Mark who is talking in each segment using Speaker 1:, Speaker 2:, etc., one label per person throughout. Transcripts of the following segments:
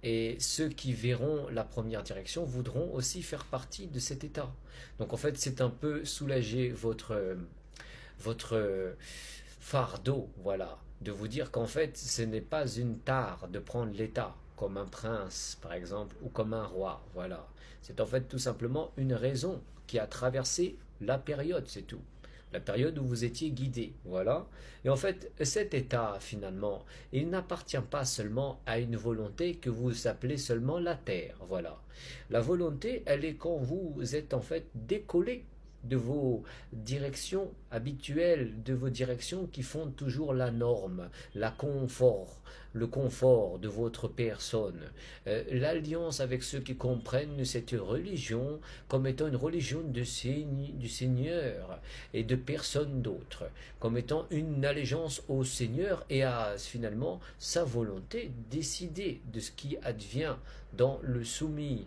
Speaker 1: Et ceux qui verront la première direction voudront aussi faire partie de cet état. Donc en fait, c'est un peu soulager votre fardeau, voilà, de vous dire qu'en fait, ce n'est pas une tare de prendre l'état, comme un prince, par exemple, ou comme un roi, voilà. C'est en fait tout simplement une raison qui a traversé la période, c'est tout. La période où vous étiez guidé, voilà. Et en fait, cet état, finalement, il n'appartient pas seulement à une volonté que vous appelez seulement la terre, voilà. La volonté, elle est quand vous êtes en fait décollé de vos directions habituelles, de vos directions qui font toujours la norme, le confort de votre personne, l'alliance avec ceux qui comprennent cette religion comme étant une religion du Seigneur et de personne d'autre, comme étant une allégeance au Seigneur et à finalement sa volonté décidée de ce qui advient dans le soumis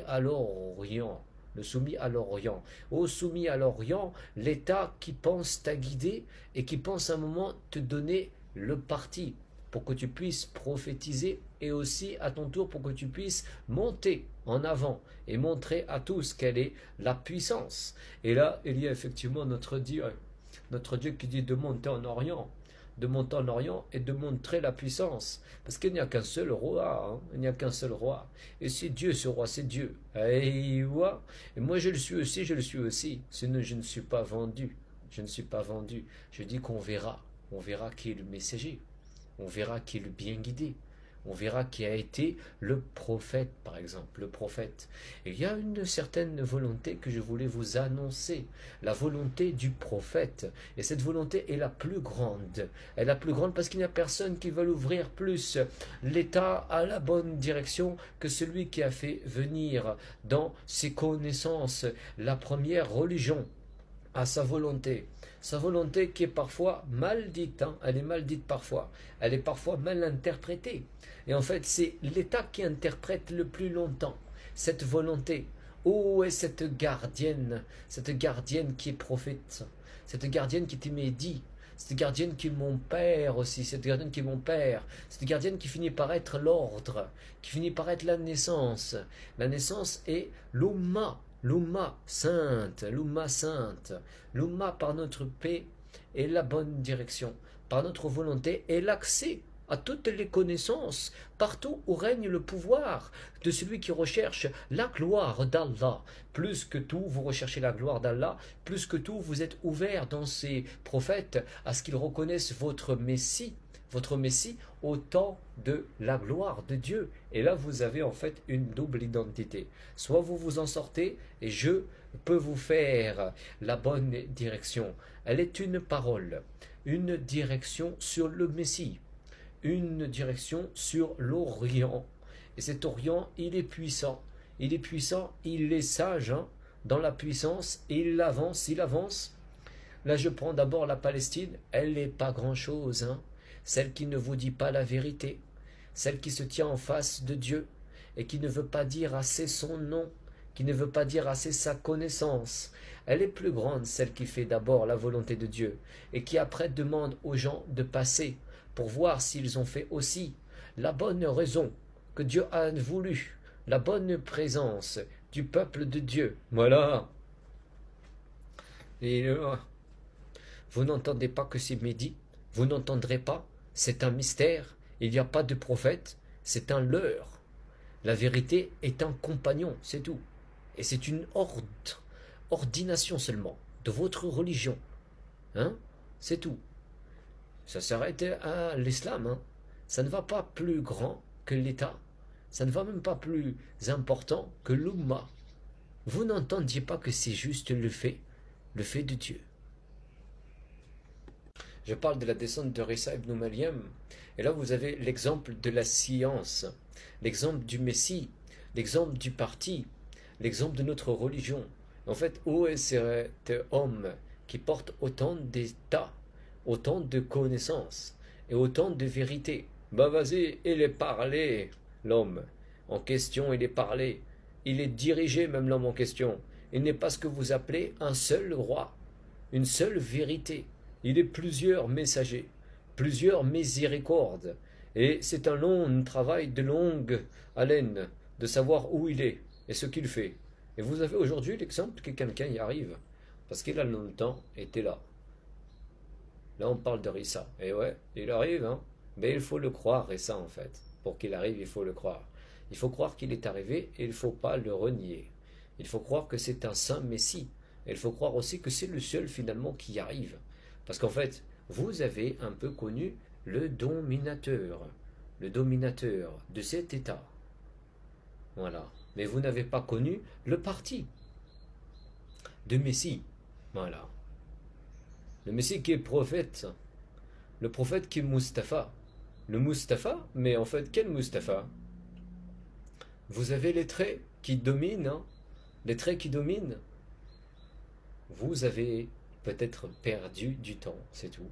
Speaker 1: à l'Orient. Le soumis à l'Orient. Au soumis à l'Orient, l'État qui pense t'a guidé et qui pense à un moment te donner le parti pour que tu puisses prophétiser et aussi à ton tour pour que tu puisses monter en avant et montrer à tous quelle est la puissance. Et là, il y a effectivement notre Dieu qui dit de monter en Orient, de monter en Orient et de montrer la puissance. Parce qu'il n'y a qu'un seul roi, hein. Il n'y a qu'un seul roi. Et c'est Dieu, ce roi, c'est Dieu. Et moi je le suis aussi, je le suis aussi. Sinon je ne suis pas vendu. Je ne suis pas vendu. Je dis qu'on verra. On verra qui est le messager. On verra qui est le bien guidé. On verra qui a été le prophète, par exemple, le prophète. Et il y a une certaine volonté que je voulais vous annoncer, la volonté du prophète. Et cette volonté est la plus grande. Elle est la plus grande parce qu'il n'y a personne qui va l'ouvrir plus l'État à la bonne direction que celui qui a fait venir dans ses connaissances la première religion à sa volonté. Sa volonté qui est parfois mal dite, hein, elle est mal dite parfois, elle est parfois mal interprétée. Et en fait, c'est l'État qui interprète le plus longtemps cette volonté. Où est cette gardienne qui est prophète, cette gardienne qui est Médie, cette gardienne qui est mon père aussi, cette gardienne qui est mon père, cette gardienne qui finit par être l'ordre, qui finit par être la naissance. La naissance est l'Oumma, l'Oumma sainte, l'Oumma par notre paix est la bonne direction, par notre volonté est l'accès à toutes les connaissances, partout où règne le pouvoir de celui qui recherche la gloire d'Allah. Plus que tout, vous recherchez la gloire d'Allah, plus que tout, vous êtes ouvert dans ces prophètes à ce qu'ils reconnaissent votre Messie au temps de la gloire de Dieu. Et là, vous avez en fait une double identité. Soit vous vous en sortez et je peux vous faire la bonne direction. Elle est une parole, une direction sur le Messie, une direction sur l'Orient. Et cet Orient, il est puissant. Il est puissant, il est sage, hein, dans la puissance, et il avance. Là, je prends d'abord la Palestine, elle n'est pas grand-chose, hein. Celle qui ne vous dit pas la vérité, celle qui se tient en face de Dieu, et qui ne veut pas dire assez son nom, qui ne veut pas dire assez sa connaissance. Elle est plus grande, celle qui fait d'abord la volonté de Dieu, et qui après demande aux gens de passer, pour voir s'ils ont fait aussi la bonne raison que Dieu a voulu, la bonne présence du peuple de Dieu. Voilà. Et vous n'entendez pas que c'est Médie, vous n'entendrez pas, c'est un mystère, il n'y a pas de prophète, c'est un leurre. La vérité est un compagnon, c'est tout. Et c'est une ordination seulement de votre religion. Hein? C'est tout. Ça s'arrête à l'islam, hein. Ça ne va pas plus grand que l'État, ça ne va même pas plus important que l'Oumma. Vous n'entendiez pas que c'est juste le fait de Dieu. Je parle de la descente de Isa ibn Maryam, et là vous avez l'exemple de la science, l'exemple du Messie, l'exemple du parti, l'exemple de notre religion. En fait, où est cet homme qui porte autant d'état, autant de connaissances et autant de vérité? Bah vas-y, il est parlé, l'homme en question, il est parlé, il est dirigé même l'homme en question. Il n'est pas ce que vous appelez un seul roi, une seule vérité. Il est plusieurs messagers, plusieurs miséricordes. Et c'est un long travail de longue haleine de savoir où il est et ce qu'il fait. Et vous avez aujourd'hui l'exemple que quelqu'un y arrive, parce qu'il a longtemps été là. Là, on parle de Rissa. Et ouais, il arrive, hein. Mais il faut le croire, Rissa, en fait. Pour qu'il arrive, il faut le croire. Il faut croire qu'il est arrivé et il ne faut pas le renier. Il faut croire que c'est un saint Messie. Et il faut croire aussi que c'est le seul, finalement, qui y arrive. Parce qu'en fait, vous avez un peu connu le dominateur de cet État. Voilà. Mais vous n'avez pas connu le parti de Messie. Voilà. Le Messie qui est prophète. Le prophète qui est Mustapha. Le Mustapha, mais en fait, quel Mustapha? Vous avez les traits qui dominent, hein, les traits qui dominent. Vous avez peut-être perdu du temps, c'est tout.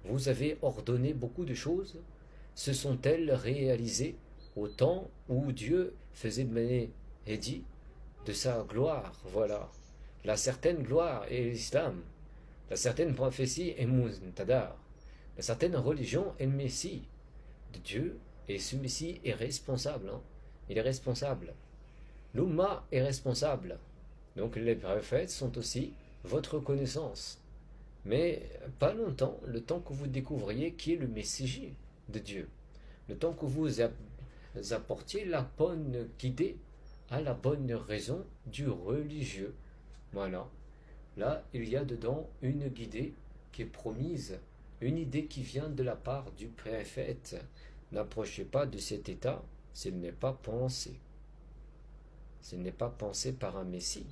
Speaker 1: Vous avez ordonné beaucoup de choses. Se sont-elles réalisées au temps où Dieu faisait mener et dit de sa gloire? Voilà. La certaine gloire est l'islam. La certaine prophétie est Muntadar. La certaine religion est le Messie de Dieu. Et ce Messie est responsable. Hein. Il est responsable. L'Umma est responsable. Donc les prophètes sont aussi votre connaissance. Mais pas longtemps, le temps que vous découvriez qui est le messager de Dieu. Le temps que vous apportiez la bonne guidée à la bonne raison du religieux. Voilà. Là, il y a dedans une guidée qui est promise, une idée qui vient de la part du prophète. N'approchez pas de cet état s'il n'est pas pensé. S'il n'est pas pensé par un Messie.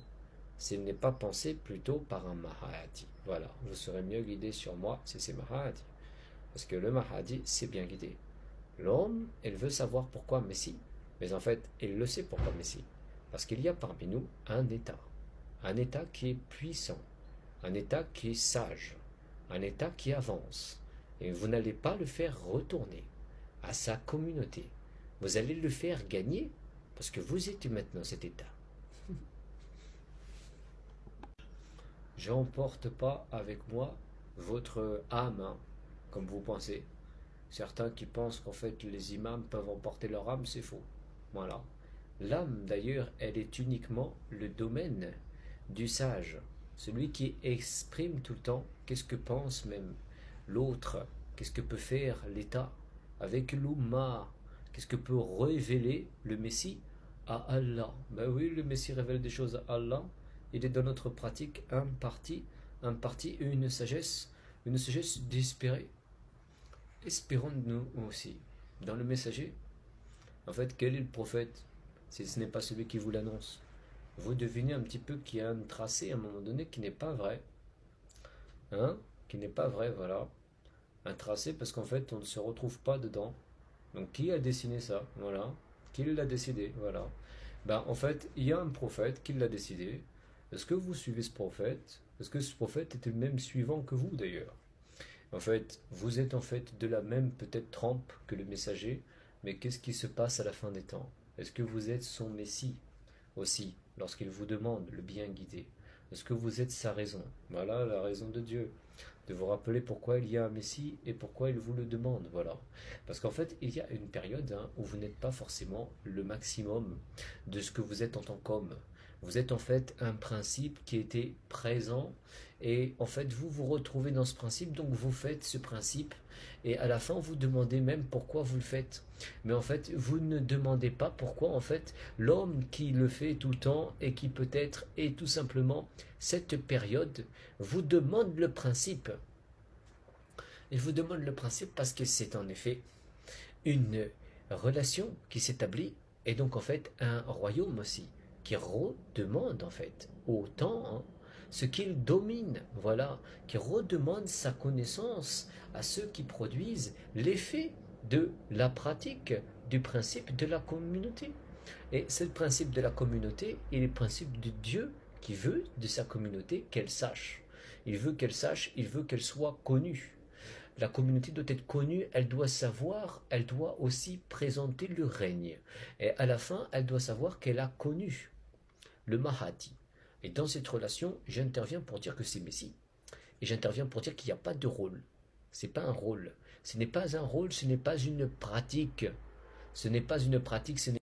Speaker 1: S'il n'est pas pensé plutôt par un Mahadi. Voilà, vous serez mieux guidé sur moi si c'est Mahadi. Parce que le Mahadi, c'est bien guidé. L'homme, il veut savoir pourquoi Messie. Mais en fait, il le sait pourquoi Messie. Parce qu'il y a parmi nous un état. Un état qui est puissant. Un état qui est sage. Un état qui avance. Et vous n'allez pas le faire retourner à sa communauté. Vous allez le faire gagner parce que vous êtes maintenant cet état. Je n'emporte pas avec moi votre âme, hein, comme vous pensez. Certains qui pensent qu'en fait les imams peuvent emporter leur âme, c'est faux. Voilà. L'âme, d'ailleurs, elle est uniquement le domaine du sage. Celui qui exprime tout le temps qu'est-ce que pense même l'autre, qu'est-ce que peut faire l'État avec l'Ummah, qu'est-ce que peut révéler le Messie à Allah. Ben oui, le Messie révèle des choses à Allah. Il est dans notre pratique un parti et une sagesse d'espérer. Espérons-nous aussi. Dans le messager, en fait, quel est le prophète si ce n'est pas celui qui vous l'annonce? Vous devinez un petit peu qu'il y a un tracé à un moment donné qui n'est pas vrai. Hein? Qui n'est pas vrai, voilà. Un tracé parce qu'en fait, on ne se retrouve pas dedans. Donc, qui a dessiné ça? Voilà. Qui l'a décidé? Voilà. Ben, en fait, il y a un prophète qui l'a décidé. Est-ce que vous suivez ce prophète? Est-ce que ce prophète était le même suivant que vous d'ailleurs? En fait, vous êtes en fait de la même peut-être trempe que le messager, mais qu'est-ce qui se passe à la fin des temps? Est-ce que vous êtes son Messie aussi, lorsqu'il vous demande le bien guidé? Est-ce que vous êtes sa raison? Voilà la raison de Dieu. De vous rappeler pourquoi il y a un Messie et pourquoi il vous le demande. Voilà. Parce qu'en fait, il y a une période où vous n'êtes pas forcément le maximum de ce que vous êtes en tant qu'homme. Vous êtes en fait un principe qui était présent et en fait vous vous retrouvez dans ce principe, donc vous faites ce principe et à la fin vous demandez même pourquoi vous le faites. Mais en fait vous ne demandez pas pourquoi en fait l'homme qui le fait tout le temps et qui peut-être est tout simplement cette période vous demande le principe. Il vous demande le principe parce que c'est en effet une relation qui s'établit et donc en fait un royaume aussi qui redemande en fait au temps hein, ce qu'il domine, voilà, qui redemande sa connaissance à ceux qui produisent l'effet de la pratique du principe de la communauté. Et c'est le principe de la communauté et le principe de Dieu qui veut de sa communauté qu'elle sache. Il veut qu'elle sache, il veut qu'elle soit connue. La communauté doit être connue, elle doit savoir, elle doit aussi présenter le règne. Et à la fin, elle doit savoir qu'elle a connu le Mahdi. Et dans cette relation, j'interviens pour dire que c'est Messie. Et j'interviens pour dire qu'il n'y a pas de rôle. C'est pas un rôle. Ce n'est pas un rôle, ce n'est pas une pratique. Ce n'est pas une pratique, ce n'est